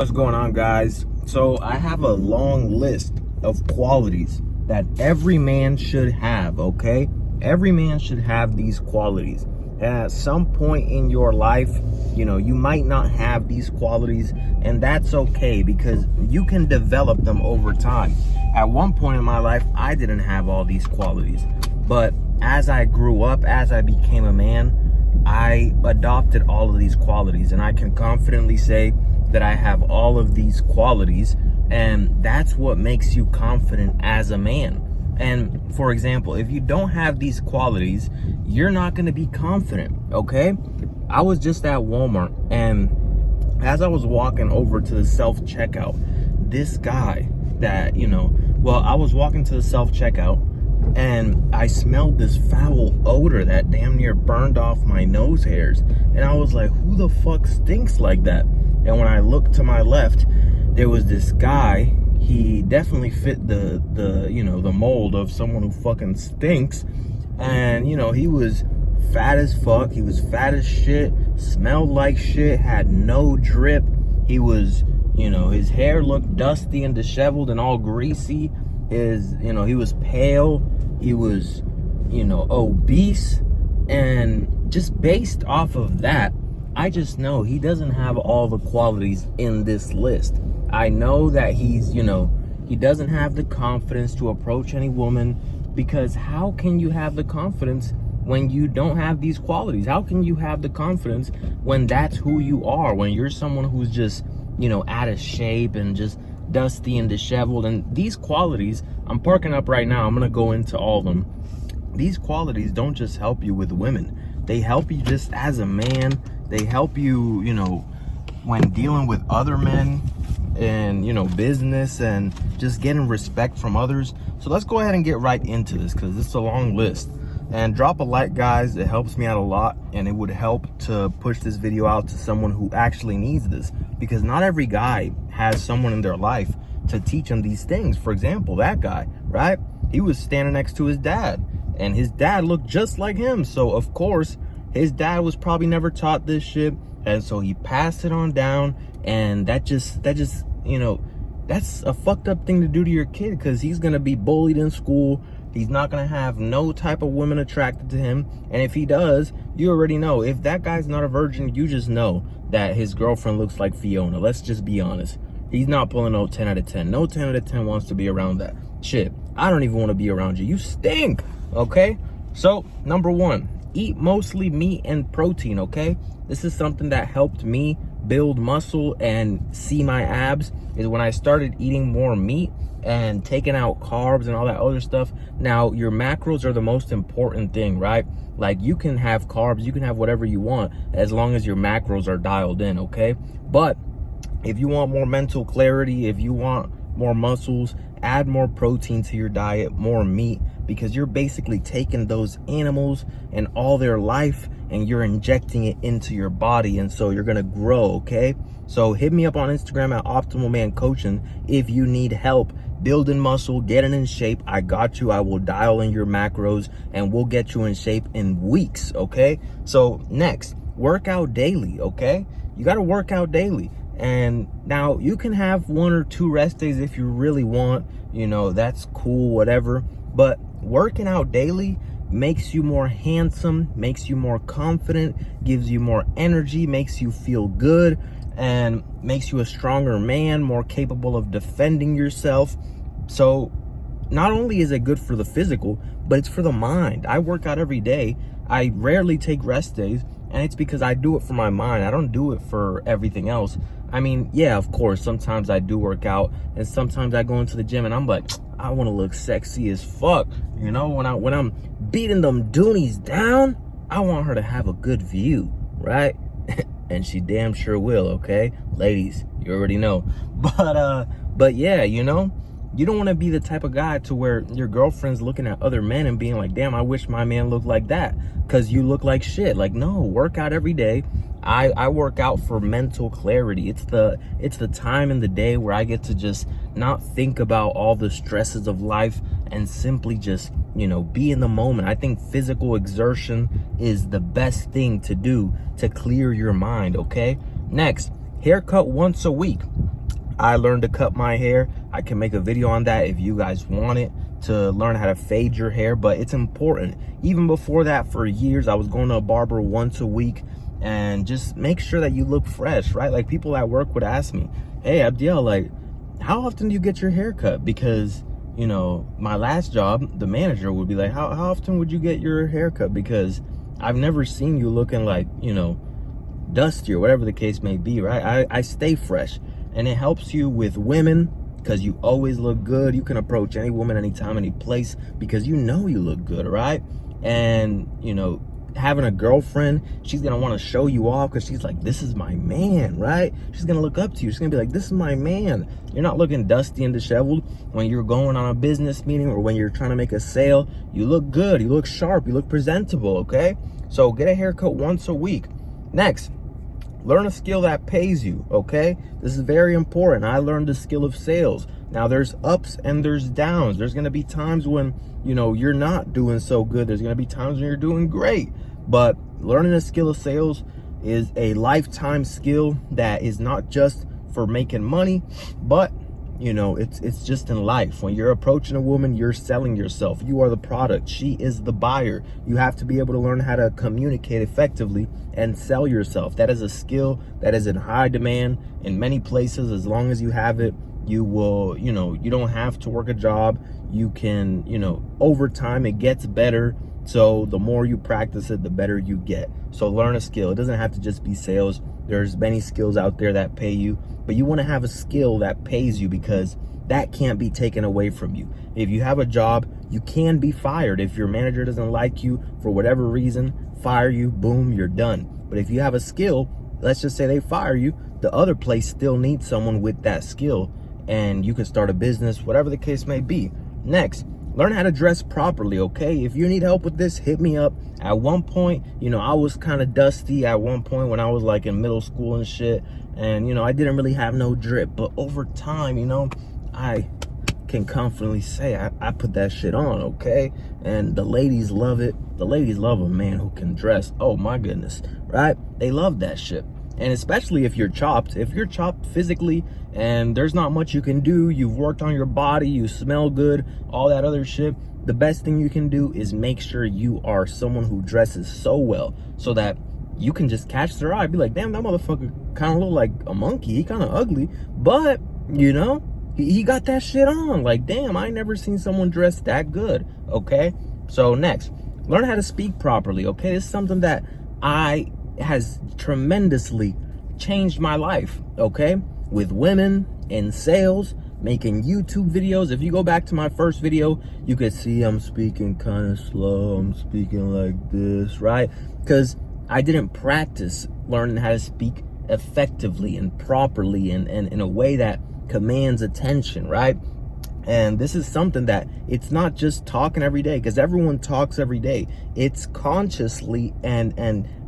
What's going on, guys? So I have a long list of qualities that every man should have, okay? Every man should have these qualities. And at some point in your life, you might not have these qualities, and that's okay because you can develop them over time. At one point in my life, I didn't have all these qualities, but as I grew up, as I became a man, I adopted all of these qualities, and I can confidently say that I have all of these qualities, and that's what makes you confident as a man. And for example, if you don't have these qualities, you're not going to be confident, okay? I was just at Walmart, and as I was walking over to the self-checkout, this guy that, I was walking to the self-checkout, and I smelled this foul odor that damn near burned off my nose hairs. And I was like, who the fuck stinks like that? And when I looked to my left, there was this guy. He definitely fit the mold of someone who fucking stinks. And, he was fat as fuck. He was fat as shit, smelled like shit, had no drip. He was, his hair looked dusty and disheveled and all greasy. He was pale. He was, obese. And just based off of that, I just know he doesn't have all the qualities in this list. I know that he doesn't have the confidence to approach any woman, because how can you have the confidence when you don't have these qualities? How can you have the confidence when that's who you are, when you're someone who's just, out of shape and just dusty and disheveled? And these qualities, I'm parking up right now, I'm gonna go into all of them. These qualities don't just help you with women, they help you just as a man. They help you, when dealing with other men and, business and just getting respect from others. So let's go ahead and get right into this, because it's a long list. And drop a like, guys. It helps me out a lot, and it would help to push this video out to someone who actually needs this, because not every guy has someone in their life to teach them these things. For example, that guy, right? He was standing next to his dad, and his dad looked just like him. So of course, his dad was probably never taught this shit, and so he passed it on down. And that just that's a fucked up thing to do to your kid, because he's gonna be bullied in school. He's not gonna have no type of women attracted to him, and if he does, you already know. If that guy's not a virgin, you just know that his girlfriend looks like Fiona. Let's just be honest. He's not pulling no 10 out of 10. No 10 out of 10 wants to be around that shit. I don't even want to be around you. You stink, okay? So, number one, eat mostly meat and protein, okay? This is something that helped me build muscle and see my abs, is when I started eating more meat and taking out carbs and all that other stuff. Now, your macros are the most important thing, right? Like, you can have carbs, you can have whatever you want, as long as your macros are dialed in, okay? But if you want more mental clarity, if you want more muscles, add more protein to your diet, more meat, because you're basically taking those animals and all their life and you're injecting it into your body, and so you're gonna grow, okay? So hit me up on Instagram at Optimal Man Coaching if you need help building muscle, getting in shape. I got you. I will dial in your macros and we'll get you in shape in weeks, okay? So next, work out daily, okay? You gotta work out daily. And now you can have 1 or 2 rest days if you really want, that's cool, whatever. But working out daily makes you more handsome, makes you more confident, gives you more energy, makes you feel good, and makes you a stronger man, more capable of defending yourself. So not only is it good for the physical, but it's for the mind. I work out every day. I rarely take rest days, and it's because I do it for my mind. I don't do it for everything else. I mean, yeah, of course, sometimes I do work out, and sometimes I go into the gym and I'm like, I want to look sexy as fuck. When I'm beating them doonies down, I want her to have a good view, right? And she damn sure will, okay? Ladies, you already know. But yeah, you don't want to be the type of guy to where your girlfriend's looking at other men and being like, damn, I wish my man looked like that, because you look like shit. Like, no, work out every day. I work out for mental clarity. It's the time in the day where I get to just not think about all the stresses of life and simply just, be in the moment. I think physical exertion is the best thing to do to clear your mind, okay? Next, Haircut once a week. I learned to cut my hair. I can make a video on that if you guys want it, to learn how to fade your hair, but it's important. Even before that, for years, I was going to a barber once a week, and just make sure that you look fresh, right? Like, people at work would ask me, hey, Abdiel, like, how often do you get your hair cut? Because, you know, my last job, the manager would be like, how often would you get your hair cut? Because I've never seen you looking like, you know, dusty or whatever the case may be, right? I stay fresh, and it helps you with women because you always look good. You can approach any woman, anytime, any place, because you know you look good, right? And, you know, having a girlfriend, she's gonna want to show you off because she's like, this is my man, right? She's gonna look up to you. She's gonna be like, this is my man. You're not looking dusty and disheveled when you're going on a business meeting or when you're trying to make a sale. You look good, you look sharp, you look presentable, okay? So get a haircut once a week. Next, learn a skill that pays you, okay? This is very important. I learned the skill of sales. Now, there's ups and there's downs. There's gonna be times when, you know, you're not doing so good. There's gonna be times when you're doing great. But learning a skill of sales is a lifetime skill that is not just for making money, but, you know, it's just in life. When you're approaching a woman, you're selling yourself. You are the product. She is the buyer. You have to be able to learn how to communicate effectively and sell yourself. That is a skill that is in high demand in many places. As long as you have it, you will, you know, you don't have to work a job. You can, you know, over time it gets better. So the more you practice it, the better you get. So learn a skill. It doesn't have to just be sales. There's many skills out there that pay you, but you want to have a skill that pays you, because that can't be taken away from you. If you have a job, you can be fired. If your manager doesn't like you for whatever reason, fire you, boom, you're done. But if you have a skill, let's just say they fire you, the other place still needs someone with that skill, and you can start a business, whatever the case may be. Next, learn how to dress properly, okay? If you need help with this, hit me up. At one point, you know, I was kind of dusty at one point when I was like in middle school and shit. And, you know, I didn't really have no drip. But over time, you know, I can confidently say I put that shit on, okay? And the ladies love it. The ladies love a man who can dress. Oh, my goodness, right? They love that shit. And especially if you're chopped physically and there's not much you can do, you've worked on your body, you smell good, all that other shit, the best thing you can do is make sure you are someone who dresses so well so that you can just catch their eye. Be like, damn, that motherfucker kind of look like a monkey. He kind of ugly, but, you know, he got that shit on. Like, damn, I ain't never seen someone dress that good, okay? So next, learn how to speak properly, okay? This is something that has tremendously changed my life, okay? With women, in sales, making YouTube videos. If you go back to my first video, you could see I'm speaking kind of slow. I'm speaking like this, right? Because I didn't practice learning how to speak effectively and properly and in a way that commands attention, right? And this is something that it's not just talking every day, because everyone talks every day. It's consciously and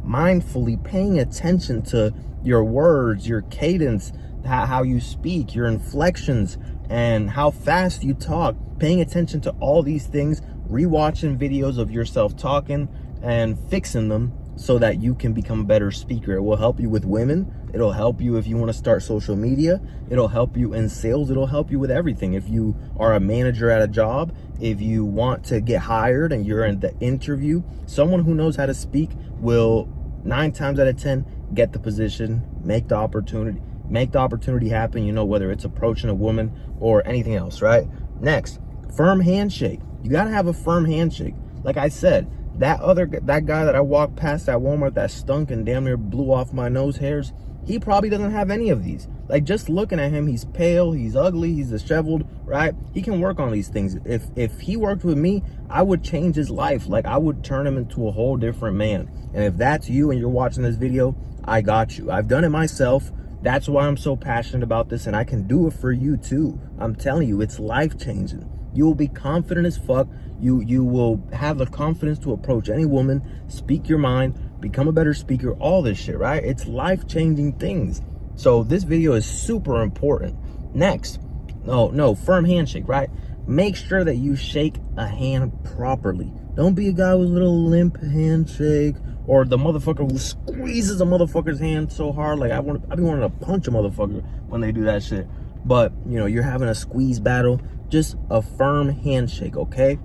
mindfully paying attention to your words, your cadence, how you speak, your inflections, and how fast you talk. Paying attention to all these things, rewatching videos of yourself talking and fixing them so that you can become a better speaker. It will help you with women. It'll help you if you want to start social media. It'll help you in sales. It'll help you with everything. If you are a manager at a job, if you want to get hired and you're in the interview, someone who knows how to speak will 9 times out of 10 get the position, make the opportunity happen, you know, whether it's approaching a woman or anything else, right? Next, firm handshake. You got to have a firm handshake. Like I said, that guy that I walked past at Walmart that stunk and damn near blew off my nose hairs, he probably doesn't have any of these. Like, just looking at him, he's pale, he's ugly, he's disheveled, right? He can work on these things. If he worked with me, I would change his life. Like, I would turn him into a whole different man. And if that's you and you're watching this video, I got you. I've done it myself. That's why I'm so passionate about this, and I can do it for you too. I'm telling you, it's life-changing. You will be confident as fuck. You will have the confidence to approach any woman, speak your mind, become a better speaker, all this shit, right? It's life-changing things. So this video is super important. Next, firm handshake, right? Make sure that you shake a hand properly. Don't be a guy with a little limp handshake or the motherfucker who squeezes a motherfucker's hand so hard, like I be wanting to punch a motherfucker when they do that shit. But you know, you're having a squeeze battle, just a firm handshake, okay?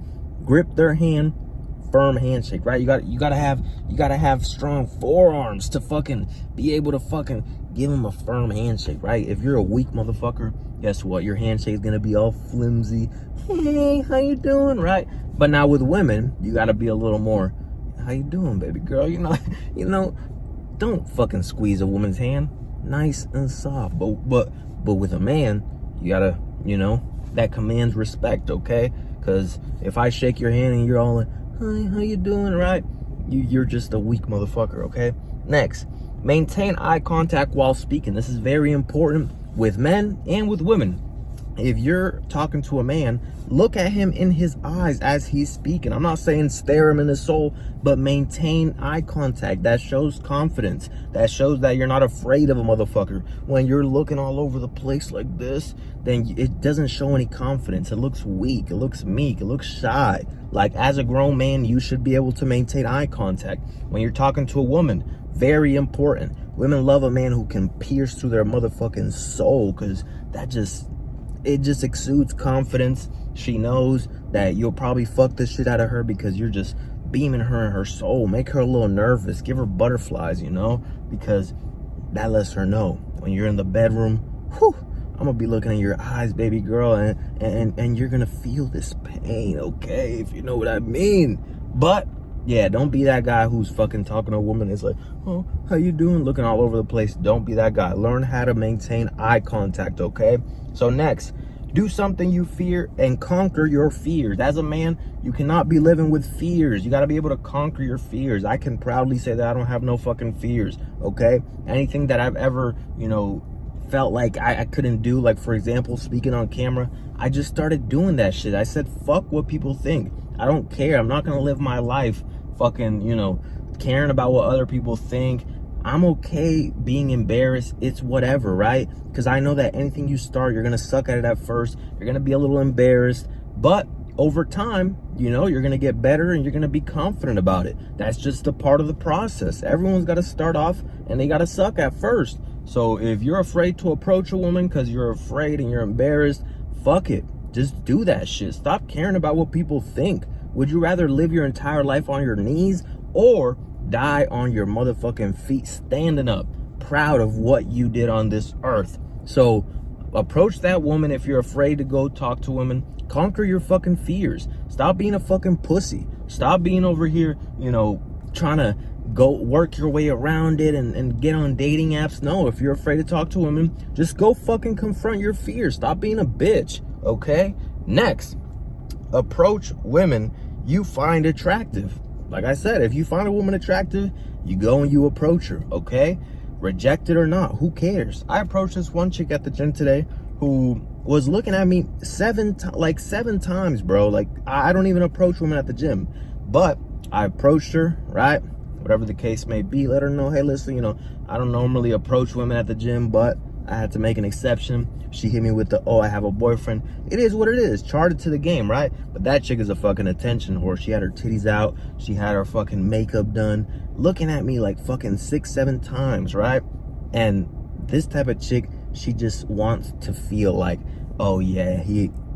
Grip their hand, firm handshake, right? You gotta have strong forearms to fucking be able to fucking give them a firm handshake, right? If you're a weak motherfucker, guess what? Your handshake's gonna be all flimsy. Hey, how you doing, right? But now with women, you gotta be a little more, how you doing, baby girl? You know, don't fucking squeeze a woman's hand. Nice and soft. But with a man, you gotta, you know, that commands respect, okay? Because if I shake your hand and you're all like, hi, how you doing, right? You're just a weak motherfucker, okay? Next, maintain eye contact while speaking. This is very important with men and with women. If you're talking to a man, look at him in his eyes as he's speaking. I'm not saying stare him in his soul, but maintain eye contact. That shows confidence. That shows that you're not afraid of a motherfucker. When you're looking all over the place like this, then it doesn't show any confidence. It looks weak. It looks meek. It looks shy. Like, as a grown man, you should be able to maintain eye contact. When you're talking to a woman, very important. Women love a man who can pierce through their motherfucking soul, because it just exudes confidence. She knows that you'll probably fuck the shit out of her because you're just beaming her in her soul. Make her a little nervous. Give her butterflies, you know, because that lets her know when you're in the bedroom, whew, I'm gonna be looking in your eyes, baby girl, and you're gonna feel this pain, okay, if you know what I mean. But yeah, don't be that guy who's fucking talking to a woman. It's like, oh, how you doing? Looking all over the place. Don't be that guy. Learn how to maintain eye contact, okay? So next, do something you fear and conquer your fears. As a man, you cannot be living with fears. You got to be able to conquer your fears. I can proudly say that I don't have no fucking fears, okay? Anything that I've ever, you know, felt like I couldn't do, like, for example, speaking on camera, I just started doing that shit. I said, fuck what people think. I don't care. I'm not going to live my life fucking, you know, caring about what other people think. I'm okay being embarrassed. It's whatever, right? Because I know that anything you start, you're going to suck at it at first. You're going to be a little embarrassed. But over time, you know, you're going to get better and you're going to be confident about it. That's just a part of the process. Everyone's got to start off and they got to suck at first. So if you're afraid to approach a woman because you're afraid and you're embarrassed, fuck it. Just do that shit. Stop caring about what people think. Would you rather live your entire life on your knees or die on your motherfucking feet, standing up, proud of what you did on this earth? So approach that woman if you're afraid to go talk to women. Conquer your fucking fears. Stop being a fucking pussy. Stop being over here, you know, trying to go work your way around it and get on dating apps. No, if you're afraid to talk to women, just go fucking confront your fears. Stop being a bitch, okay? Next, approach women you find attractive. Like I said, if you find a woman attractive, you go and you approach her, okay? Reject it or not, who cares? I approached this one chick at the gym today who was looking at me seven times, bro. Like, I don't even approach women at the gym. But I approached her, right? Whatever the case may be, let her know, hey, listen, you know, I don't normally approach women at the gym, but I had to make an exception. She hit me with the, oh, I have a boyfriend. It is what it is. Charted to the game, right? But that chick is a fucking attention whore. She had her titties out. She had her fucking makeup done. Looking at me like fucking 6-7 times, right? And this type of chick, she just wants to feel like, oh yeah,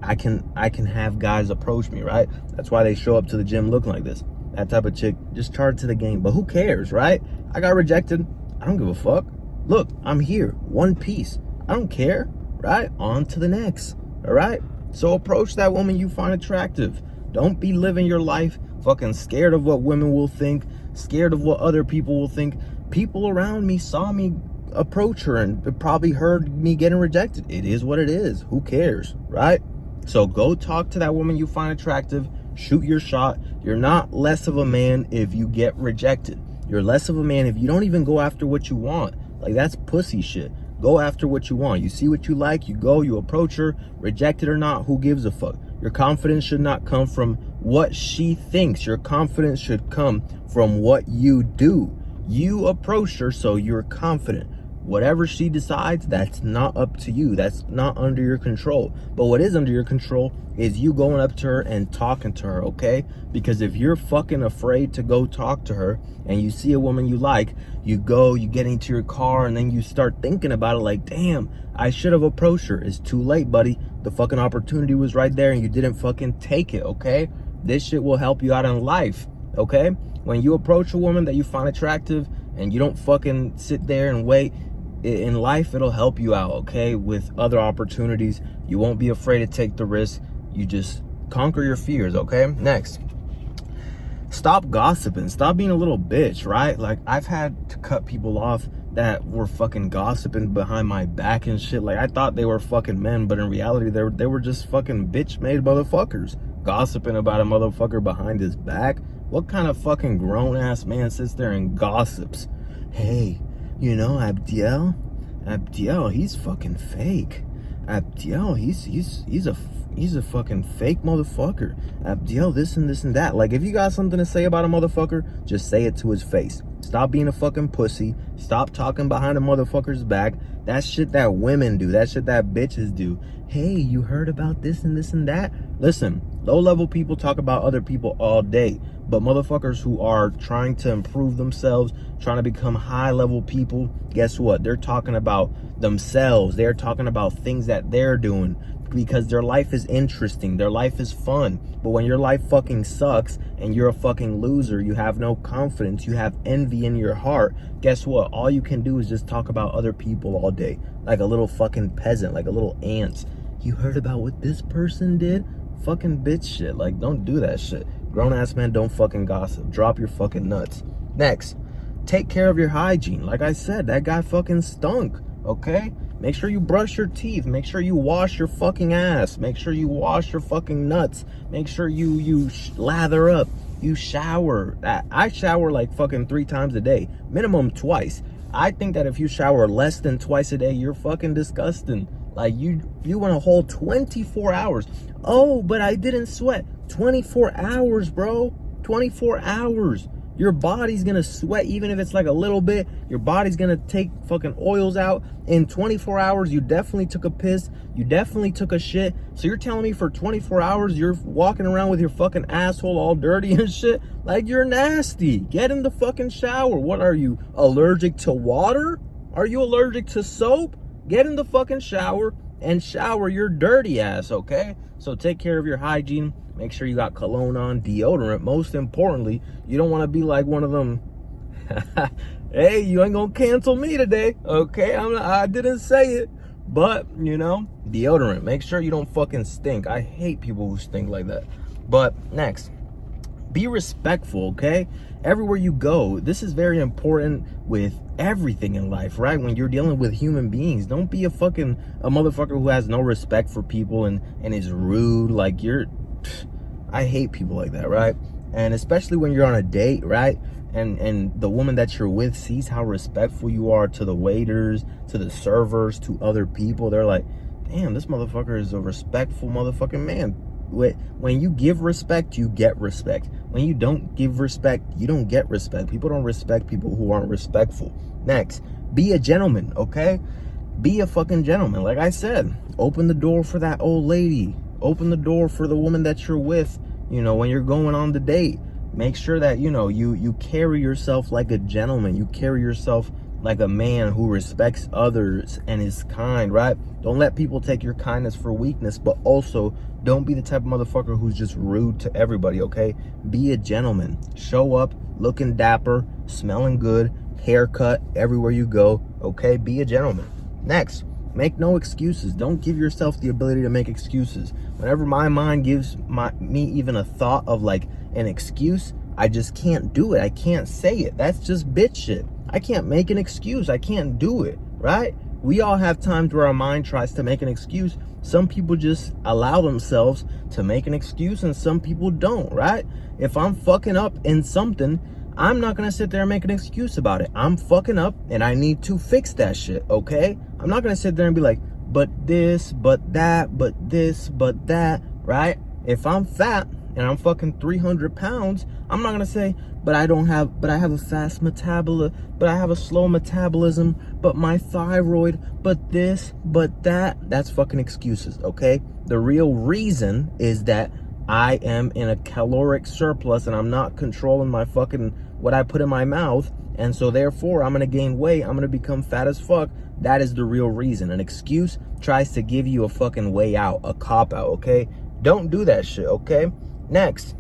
I can have guys approach me, right? That's why they show up to the gym looking like this. That type of chick, just charted to the game. But who cares, right? I got rejected. I don't give a fuck. Look, I'm here, one piece. I don't care, right? On to the next, all right? So approach that woman you find attractive. Don't be living your life fucking scared of what women will think, scared of what other people will think. People around me saw me approach her and probably heard me getting rejected. It is what it is. Who cares, right? So go talk to that woman you find attractive. Shoot your shot. You're not less of a man if you get rejected. You're less of a man if you don't even go after what you want. Like, that's pussy shit. Go after what you want. You see what you like, you go, you approach her, reject it or not, who gives a fuck? Your confidence should not come from what she thinks. Your confidence should come from what you do. You approach her, so you're confident. Whatever she decides, that's not up to you. That's not under your control. But what is under your control is you going up to her and talking to her, okay? Because if you're fucking afraid to go talk to her and you see a woman you like, you go, you get into your car, and then you start thinking about it like, damn, I should have approached her. It's too late, buddy. The fucking opportunity was right there and you didn't fucking take it, okay? This shit will help you out in life, okay? When you approach a woman that you find attractive and you don't fucking sit there and wait, in life, it'll help you out, okay? With other opportunities. You won't be afraid to take the risk. You just conquer your fears, okay? Next, stop gossiping. Stop being a little bitch, right? Like, I've had to cut people off that were fucking gossiping behind my back and shit. Like, I thought they were fucking men, but in reality, they were just fucking bitch-made motherfuckers. Gossiping about a motherfucker behind his back? What kind of fucking grown-ass man sits there and gossips? Hey, you know, Abdiel, he's fucking fake. Abdiel, he's a fucking fake motherfucker. Abdiel, this and this and that. Like, if you got something to say about a motherfucker, just say it to his face. Stop being a fucking pussy. Stop talking behind a motherfucker's back. That's shit that women do. That shit that bitches do. Hey, you heard about this and this and that? Listen, low-level people talk about other people all day. But motherfuckers who are trying to improve themselves, trying to become high-level people, guess what? They're talking about themselves. They're talking about things that they're doing because their life is interesting. Their life is fun. But when your life fucking sucks and you're a fucking loser, you have no confidence, you have envy in your heart, guess what? All you can do is just talk about other people all day. Like a little fucking peasant, like a little ant. You heard about what this person did? Fucking bitch shit. Like, don't do that shit. Grown-ass men don't fucking gossip. Drop your fucking nuts. Next, take care of your hygiene. Like I said, that guy fucking stunk, okay? Make sure you brush your teeth. Make sure you wash your fucking ass. Make sure you wash your fucking nuts. Make sure you lather up. You shower. I shower like fucking 3 times a day. Minimum twice. I think that if you shower less than twice a day, you're fucking disgusting. Like, you want a whole 24 hours. Oh, but I didn't sweat. 24 hours, bro. 24 hours. Your body's gonna sweat, even if it's like a little bit. Your body's gonna take fucking oils out. In 24 hours, you definitely took a piss. You definitely took a shit. So you're telling me for 24 hours, you're walking around with your fucking asshole all dirty and shit? Like, you're nasty. Get in the fucking shower. What are you, allergic to water? Are you allergic to soap? Get in the fucking shower and shower your dirty ass, okay? So take care of your hygiene. Make sure you got cologne on, deodorant. Most importantly, you don't want to be like one of them. Hey, you ain't gonna cancel me today, okay? I didn't say it, but, you know, deodorant. Make sure you don't fucking stink. I hate people who stink like that. But next, be respectful, okay? Everywhere you go, this is very important with everything in life, right? When you're dealing with human beings, don't be a motherfucker who has no respect for people and is rude. Like, I hate people like that, right? And especially when you're on a date, right? And the woman that you're with sees how respectful you are to the waiters, to the servers, to other people. They're like, damn, this motherfucker is a respectful motherfucking man. When you give respect, you get respect. When you don't give respect, you don't get respect. People don't respect people who aren't respectful. Next, be a gentleman, okay? Be a fucking gentleman. Like I said, open the door for that old lady. Open the door for the woman that you're with, you know, when you're going on the date. Make sure that, you know, you carry yourself like a gentleman. You carry yourself like a man who respects others and is kind, right? Don't let people take your kindness for weakness, but also don't be the type of motherfucker who's just rude to everybody, okay? Be a gentleman. Show up looking dapper, smelling good, haircut everywhere you go, okay? Be a gentleman. Next, make no excuses. Don't give yourself the ability to make excuses. Whenever my mind gives me even a thought of like an excuse, I just can't do it. I can't say it. That's just bitch shit. I can't make an excuse. I can't do it, right? We all have times where our mind tries to make an excuse. Some people just allow themselves to make an excuse and some people don't, right? If I'm fucking up in something, I'm not gonna sit there and make an excuse about it. I'm fucking up and I need to fix that shit, okay? I'm not gonna sit there and be like, but this, but that, but this, but that, right? If I'm fat, and I'm fucking 300 pounds, I'm not gonna say, but I have a fast metabolism, but I have a slow metabolism, but my thyroid, but this, but that. That's fucking excuses, okay? The real reason is that I am in a caloric surplus and I'm not controlling my fucking, what I put in my mouth. And so therefore I'm gonna gain weight, I'm gonna become fat as fuck. That is the real reason. An excuse tries to give you a fucking way out, a cop out, okay? Don't do that shit, okay? Next,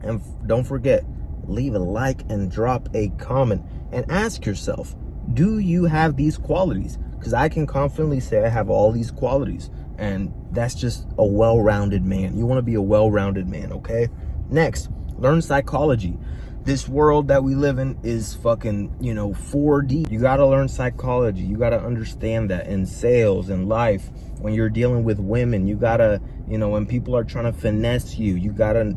and don't forget, leave a like and drop a comment and ask yourself, do you have these qualities? Because I can confidently say I have all these qualities, and that's just a well-rounded man. You want to be a well-rounded man, okay? Next, learn psychology. This world that we live in is fucking, 4D. You got to learn psychology. You got to understand that in sales, in life, when you're dealing with women, you got to, when people are trying to finesse you, you got to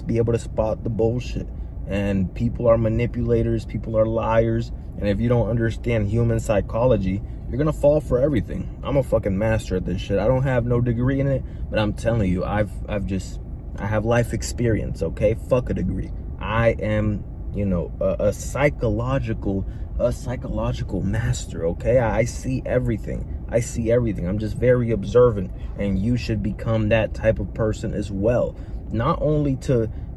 be able to spot the bullshit. And people are manipulators, people are liars. And if you don't understand human psychology, you're going to fall for everything. I'm a fucking master at this shit. I don't have no degree in it, but I'm telling you, I have life experience, okay? Fuck a degree. I am, a psychological master, okay? I see everything. I'm just very observant, and you should become that type of person as well.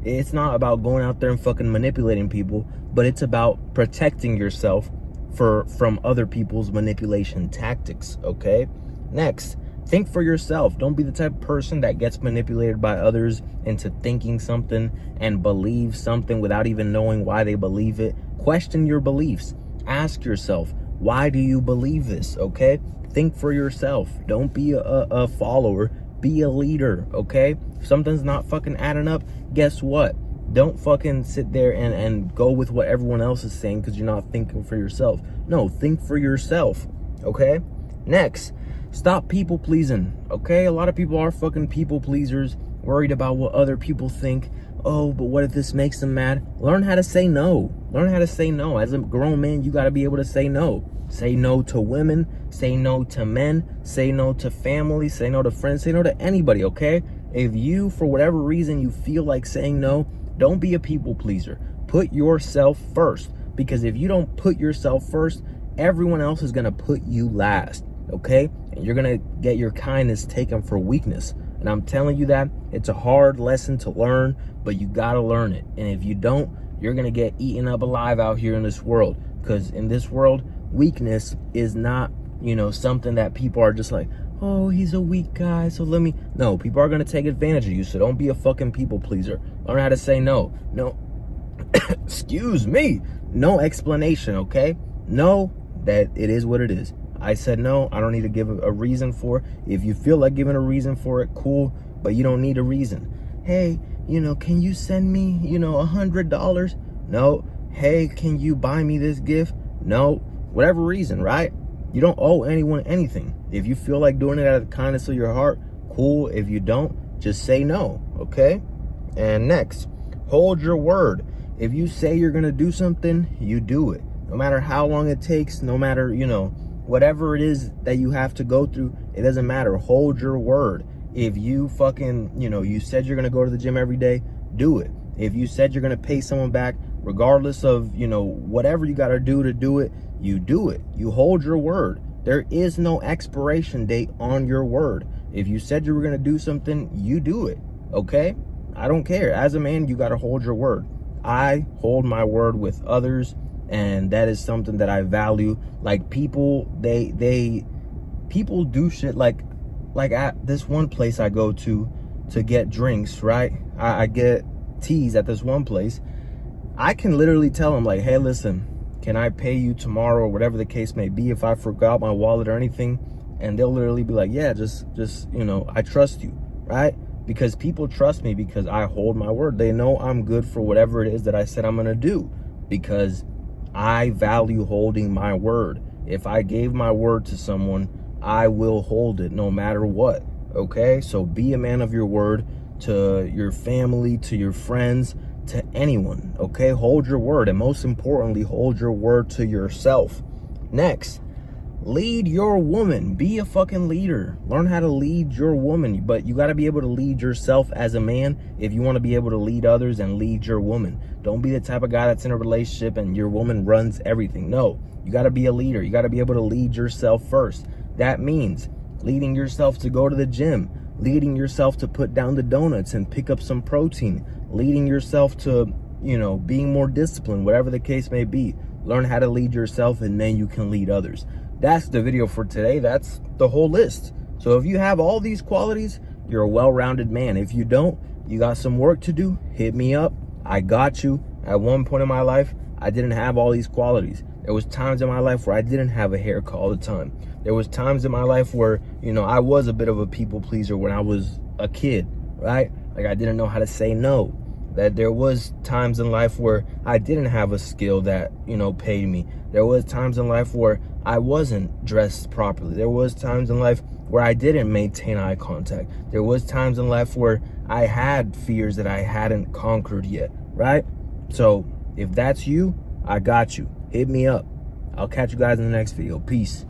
It's not about going out there and fucking manipulating people, but it's about protecting yourself from other people's manipulation tactics, okay? Next, think for yourself. Don't be the type of person that gets manipulated by others into thinking something and believe something without even knowing why they believe it. Question your beliefs. Ask yourself, why do you believe this, okay? Think for yourself. Don't be a follower. Be a leader, okay? If something's not fucking adding up, guess what? Don't fucking sit there and go with what everyone else is saying because you're not thinking for yourself. No, think for yourself, okay? Next, stop people pleasing, okay? A lot of people are fucking people pleasers, worried about what other people think. Oh, but what if this makes them mad? Learn how to say no. Learn how to say no. As a grown man, you got to be able to say no. Say no to women, say no to men, say no to family, say no to friends, say no to anybody, okay? If you, for whatever reason, you feel like saying no, don't be a people pleaser. Put yourself first, because if you don't put yourself first, everyone else is going to put you last, okay? And you're going to get your kindness taken for weakness. And I'm telling you that it's a hard lesson to learn, but you got to learn it. And if you don't, you're going to get eaten up alive out here in this world, because in this world, weakness is not, something that people are just like, oh, he's a weak guy, so let me. No, people are going to take advantage of you, so don't be a fucking people pleaser. Learn how to say no. No, excuse me. No explanation, okay? Know that it is what it is. I said no. I don't need to give a reason for it. If you feel like giving a reason for it, cool, but you don't need a reason. Hey, can you send me, $100? No. Hey, can you buy me this gift? No. Whatever reason, right? You don't owe anyone anything. If you feel like doing it out of the kindness of your heart, cool. If you don't, just say no, okay? And next, hold your word. If you say you're going to do something, you do it. No matter how long it takes, no matter, whatever it is that you have to go through, it doesn't matter. Hold your word. If you fucking, you said you're going to go to the gym every day, do it. If you said you're going to pay someone back, regardless of, whatever you got to do it, you do it. You hold your word. There is no expiration date on your word. If you said you were going to do something, you do it, okay? I don't care. As a man, you got to hold your word. I hold my word with others, and that is something that I value. Like people, people do shit like at this one place I go to get drinks, right? I get teas at this one place. I can literally tell them like, hey, listen, can I pay you tomorrow or whatever the case may be if I forgot my wallet or anything? And they'll literally be like, yeah, just I trust you, right? Because people trust me because I hold my word. They know I'm good for whatever it is that I said I'm going to do, because I value holding my word. If I gave my word to someone, I will hold it no matter what, okay? So be a man of your word to your family, to your friends, to anyone, okay? Hold your word, and most importantly, hold your word to yourself. Next, Lead your woman. Be a fucking leader. Learn how to lead your woman. But you got to be able to lead yourself as a man if you want to be able to lead others and lead your woman. Don't be the type of guy that's in a relationship and your woman runs everything. No, you got to be a leader. You got to be able to lead yourself first. That means leading yourself to go to the gym, leading yourself to put down the donuts and pick up some protein, leading yourself to, being more disciplined, whatever the case may be. Learn how to lead yourself and then you can lead others. That's the video for today. That's the whole list. So if you have all these qualities, you're a well-rounded man. If you don't, you got some work to do. Hit me up. I got you. At one point in my life, I didn't have all these qualities. There was times in my life where I didn't have a haircut all the time. There was times in my life where, I was a bit of a people pleaser when I was a kid, right? Like I didn't know how to say no. That there was times in life where I didn't have a skill that, paid me. There was times in life where I wasn't dressed properly. There was times in life where I didn't maintain eye contact. There was times in life where I had fears that I hadn't conquered yet, right? So if that's you, I got you. Hit me up. I'll catch you guys in the next video. Peace.